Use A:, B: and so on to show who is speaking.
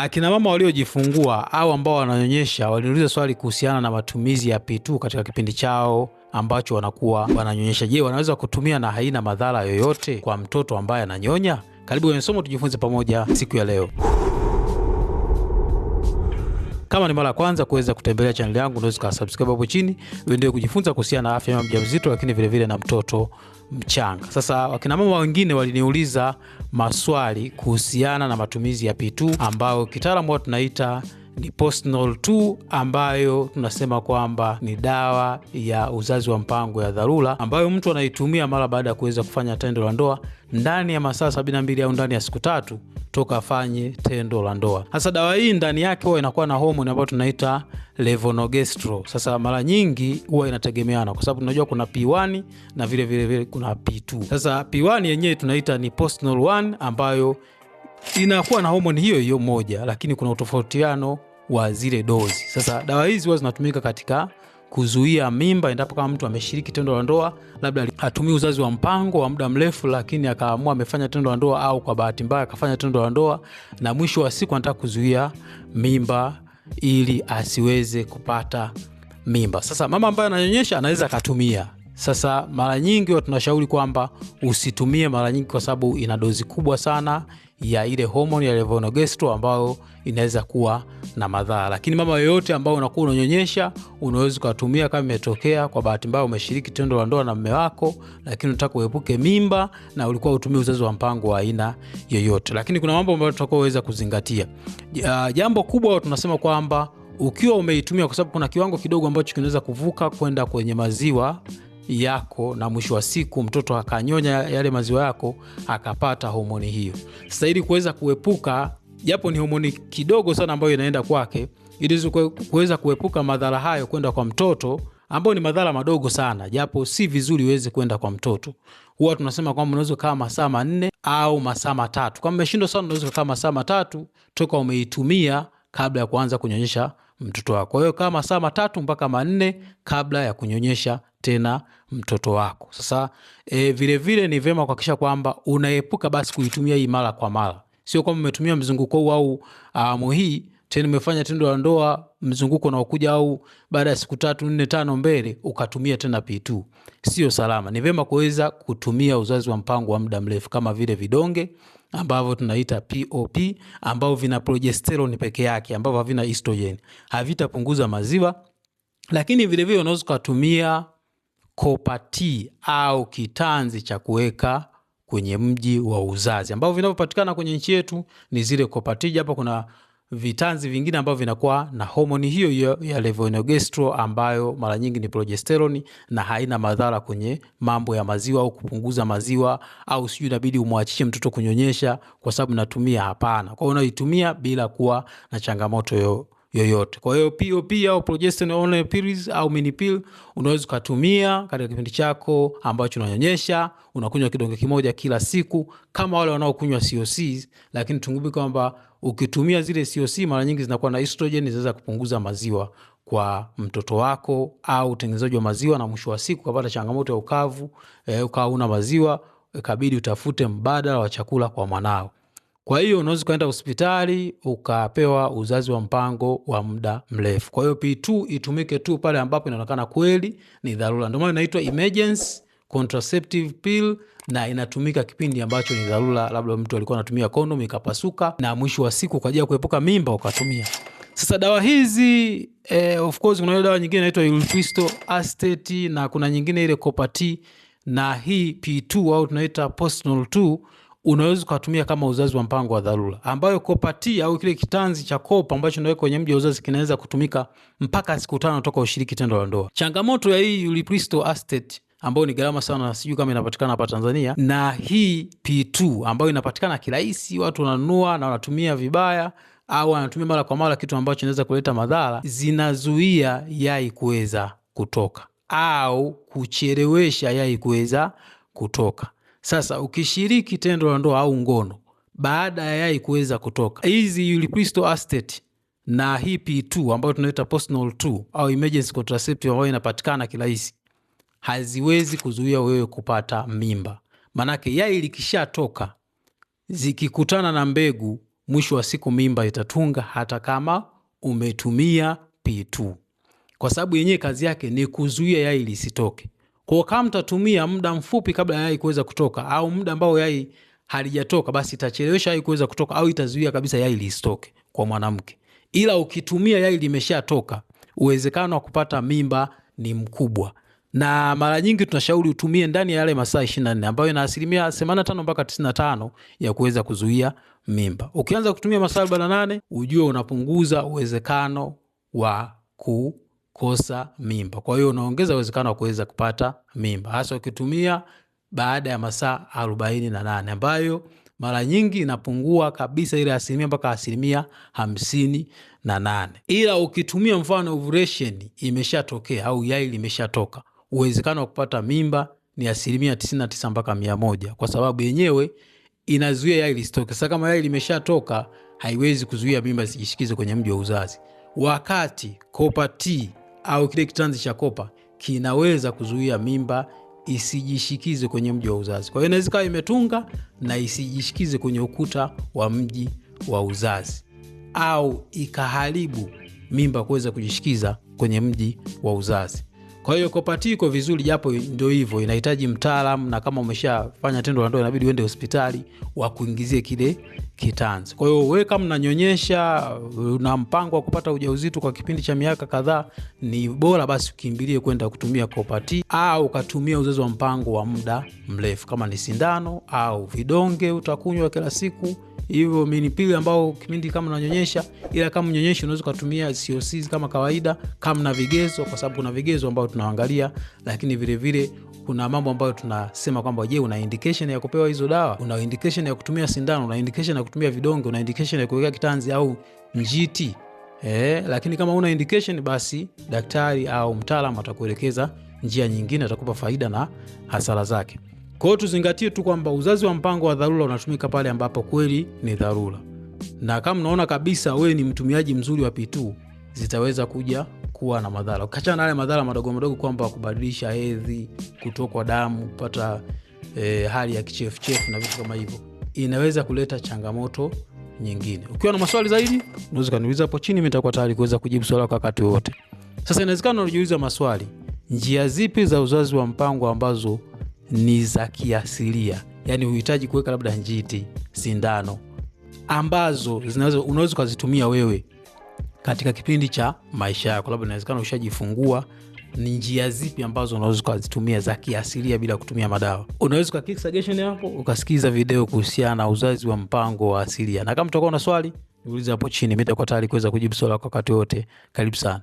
A: Akina mama waliojifungua au ambao wananyonyesha waliuliza swali kuhusiana na matumizi ya P2 katika kipindi chao ambacho wanakuwa wananyonyesha. Je, wanaweza kutumia na haina madhara yoyote kwa mtoto ambaye ananyonya? Karibu kwenye somo tujifunze pamoja siku ya leo. Kama ni mara ya kwanza kuweza kutembelea channel yangu, unaweza kusubscribe hapo chini uendelee kujifunza kuhusiana na afya ya mjamzito, lakini vile vile na mtoto mchanga. Sasa wakina mama wengine waliniuliza maswali kuhusiana na matumizi ya P2 ambayo kitaalamu tunaita ni Postinol 2, ambayo tunasema kwamba ni dawa ya uzazi wa mpango ya dharura ambayo mtu anaitumia mara baada ya kuweza kufanya tendo la ndoa ndani ya masaa 72 au ndani ya siku 3 toka afanye tendo la ndoa. Sasa dawa hii ndani yake huwa inakuwa na homoni ambayo tunaita levonorgestrel. Sasa mara nyingi huwa inategemeana kwa sababu tunajua kuna P1 na vile vile kuna P2. Sasa P1 yenyewe tunaita ni Postinol 1 ambayo inakuwa na homoni hiyo hiyo moja, lakini kuna utofautiano wa zile dozi. Sasa dawa hizi huwa zinatumika katika kuzuia mimba endapo kama mtu ameshiriki tendo la ndoa, labda hatumii uzazi wa mpango wa muda mrefu, lakini akaamua amefanya tendo la ndoa au kwa bahati mbaya akafanya tendo la ndoa na mwisho wa siku anataka kuzuia mimba ili asiweze kupata mimba. Sasa mama ambaye ananyonyesha anaweza akatumia. Sasa mara nyingi watu tunashauri kwamba usitumie mara nyingi kwa sababu ina dozi kubwa sana ya ile hormone ya levonorgestrel ambayo inaweza kuwa na madhara. Lakini mama yoyote ambao unakuwa unanyonyesha unaweza kutumia kama imetokea kwa bahati mbaya umeshiriki tendo la ndoa na mume wako, lakini unataka uepuke mimba na ulikuwa utumie uzazi wa mpango wa aina yoyote. Lakini kuna mambo ambayo tutakayoweza kuzingatia. Jambo kubwa tunasema kwamba ukiwa umeitumia, kwa sababu kuna kiwango kidogo ambacho kinaweza kuvuka kwenda kwenye maziwa yako na mwisho wa siku mtoto akanyonya yale maziwa yako akapata homoni hiyo. Sasa ili kuweza kuepuka, japo ni homoni kidogo sana ambayo inaenda kwake, ili kuweza kuepuka madhara hayo kwenda kwa mtoto ambao ni madhara madogo sana, japo si vizuri uweze kwenda kwa mtoto, huwa tunasema kwamba unaweza kaa masaa 4 au masaa 3. Kama umeshindwa sana unaweza kaa masaa 3 toka umeitumia kabla ya kuanza kunyonyesha mtoto wako. Kwa hiyo kama masaa 3 mpaka 4 kabla ya kunyonyesha tena mtoto wako. Sasa vile vile ni vema kuhakikisha kwamba unaepuka basi kuitumia hii mara kwa mara. Sio kwamba umetumia mzunguko huu au awamu hii tena umefanya tendo la ndoa mzunguko unaokuja au baada ya siku 3, 4, 5 mbele ukatumia tena P2. Sio salama. Ni vema kuweza kutumia uzazi wa mpango wa muda mrefu kama vile vidonge ambavyo tunaita POP ambao vina progesterone peke yake, ambavyo havina estrogen. Havitapunguza maziwa. Lakini vile vile unaweza kutumia Copper T au kitanzi cha kuweka kwenye mji wa uzazi ambao vinavyopatikana kwenye nchi yetu ni zile Copper T, japo kuna vitanzi vingine ambavyo vinakuwa na homoni hiyo ya levonorgestrel ambayo mara nyingi ni progesterone na haina madhara kwenye mambo ya maziwa au kupunguza maziwa au sijui inabidi umwachishe mtoto kunyonyesha kwa sababu natumia. Hapana. Kwa hiyo unaitumia bila kuwa na changamoto yoyote. Kwa hiyo POP au progesterone only pills au mini pill unaweza kutumia katika kipindi chako ambacho unanyonyesha. Unakunywa kidonge kimoja kila siku kama wale wanaokunywa COC, lakini tungubi kwamba ukitumia zile COC mara nyingi zinakuwa na estrogen, zinaweza kupunguza maziwa kwa mtoto wako au utengenezaji wa maziwa, na mwisho wa siku ukapata changamoto ya ukavu, ukawa una maziwa, ikabidi utafute mbadala wa chakula kwa mwanao. Kwa hiyo unaweza kwenda hospitali ukapewa uzazi wa mpango wa muda mrefu. Kwa hiyo P2 itumike tu pale ambapo inaonekana kweli ni dharura. Ndio maana inaitwa emergency contraceptive pill na inatumika kipindi ambacho ni dharura, labda mtu alikuwa anatumia condom ikapasuka na mwisho wa siku kwa kuepuka mimba ukatumia. Sasa dawa hizi of course kuna dawa nyingine inaitwa ulfistol acetate na kuna nyingine ile Copper T, na hii P2 au tunaita Postinol 2 unaweza kutumia kama uzazi wa mpango wa dharura, ambayo Copper T au kile kitanzi cha kopa ambacho unaweka kwenye mji wa uzazi kinaweza kutumika mpaka siku 5 toka ushiriki tendo la ndoa. Changamoto ya hii ulfistol acetate ambayo ni gharama sana, sijui kama inapatikana hapa Tanzania, na hii P2 ambayo inapatikana kirahisi, watu wananunua na wanatumia vibaya au wanatumia mara kwa mara, kitu ambacho inaweza kuleta madhara, zinazuia yai kuweza kutoka au kuchelewesha yai kuweza kutoka. Sasa ukishiriki tendo la ndoa au ngono baada ya yai kuweza kutoka, hizi ulfistol acetate na hii P2 ambayo tunaita Postinol 2 au emergency contraceptive ambayo inapatikana kirahisi haziwezi kuzuia wewe kupata mimba. Manake yai likishatoka zikikutana na mbegu mwisho wa siku mimba itatunga hata kama umetumia P2, kwa sababu yenyewe kazi yake ni kuzuia yai lisitoke. Kwa kama mtatumia muda mfupi kabla ya yai kuweza kutoka au muda ambao yai halijatoka, basi itachelewesha yai kuweza kutoka au itazuia kabisa yai lisitoke kwa mwanamke. Ila ukitumia yai limeshatoka, uwezekano wa kupata mimba ni mkubwa. Na mara nyingi tunashauri utumie ndani ya yale masaa 24 ambayo ina 85% mpaka 95% ya kuweza kuzuia mimba. Ukianza kutumia masaa 48, ujue unapunguza uwezekano wa kukosa mimba. Kwa hiyo unaongeza uwezekano wa kuweza kupata mimba, hasa ukitumia baada ya masaa 48 ambayo mara nyingi inapungua kabisa ile 1% mpaka 58%. Ila ukitumia mfano ovulation imeshatokea au yai limeshatoka, uwezekano wa kupata mimba ni 99% mpaka 100%, kwa sababu yenyewe inazuia yai lisitoke. Sasa kama yai limeshatoka, haiwezi kuzuia mimba zisijishikize kwenye mji wa uzazi, wakati Kopa T au kile kitanzi cha kopa kinaweza kuzuia mimba isijishikize kwenye mji wa uzazi. Kwa hiyo inaweza kuwa imetunga na isijishikize kwenye ukuta wa mji wa uzazi, au ikaharibu mimba kuweza kujishikiza kwenye mji wa uzazi. Kwa hiyo Kopa T iko vizuri, japo ndio hivyo, inahitaji mtaalamu, na kama umeshafanya tendo la ndoa inabidi uende hospitali wa kuingizie kile kitanzi. Kwa hiyo wewe kama unanyonyesha, una mpango wa kupata ujauzito kwa kipindi cha miaka kadhaa, ni bora basi ukimbilie kwenda kutumia Kopa T au ukatumia uzazi wa mpango wa muda mrefu, kama ni sindano au vidonge utakunywa kila siku. Hivyo minipili ambao kipindi kama unanyonyesha, ila kama unanyonyesha unaweza kutumia COC kama kawaida, kama na vigezo, kwa sababu kuna vigezo ambao tunaangalia, lakini vile vile kuna mambo ambayo tunasema kwamba je, una indication ya kupewa hizo dawa, una indication ya kutumia sindano, una indication ya kutumia vidonge, una indication ya kuweka kitanzi au njiti. Lakini kama una indication, basi daktari au mtaalamu atakuelekeza njia nyingine, atakupa faida na hasara zake. Kwa hiyo tuzingatie tu kwamba uzazi wa mpango wa dharura unatumika pale ambapo kweli ni dharura. Na kama unaona kabisa wewe ni mtumiaji mzuri wa P2, zitaweza kuja kuwa na madhara. Ukiachana na yale madhara madogo madogo kwamba kubadilisha hedhi, kutokwa damu, kupata hali ya kichefuchefu na vitu kama hivyo, inaweza kuleta changamoto nyingine. Ukiwa na maswali zaidi, unaweza kuniuliza hapo chini, mimi nitakuwa tayari kuweza kujibu swali lako wakati wote. Sasa inawezekana unajiuliza maswali, njia zipi za uzazi wa mpango ambazo ni za kiasilia, yani uhitaji kuweka labda njiti, sindano, ambazo unaweza kuzitumia wewe katika kipindi cha maisha yako? Labda inawezekana ushajifungua, ni njia zipi ambazo unaweza kuzitumia za kiasilia bila kutumia madawa? Unaweza kwa click suggestion hapo ukasikiza video kuhusiana na uzazi wa mpango wa asilia. Na kama utakuwa na swali, niulize hapo chini, mimi nitakuwa tayari kuweza kujibu swali lako wakati wote. Karibu sana.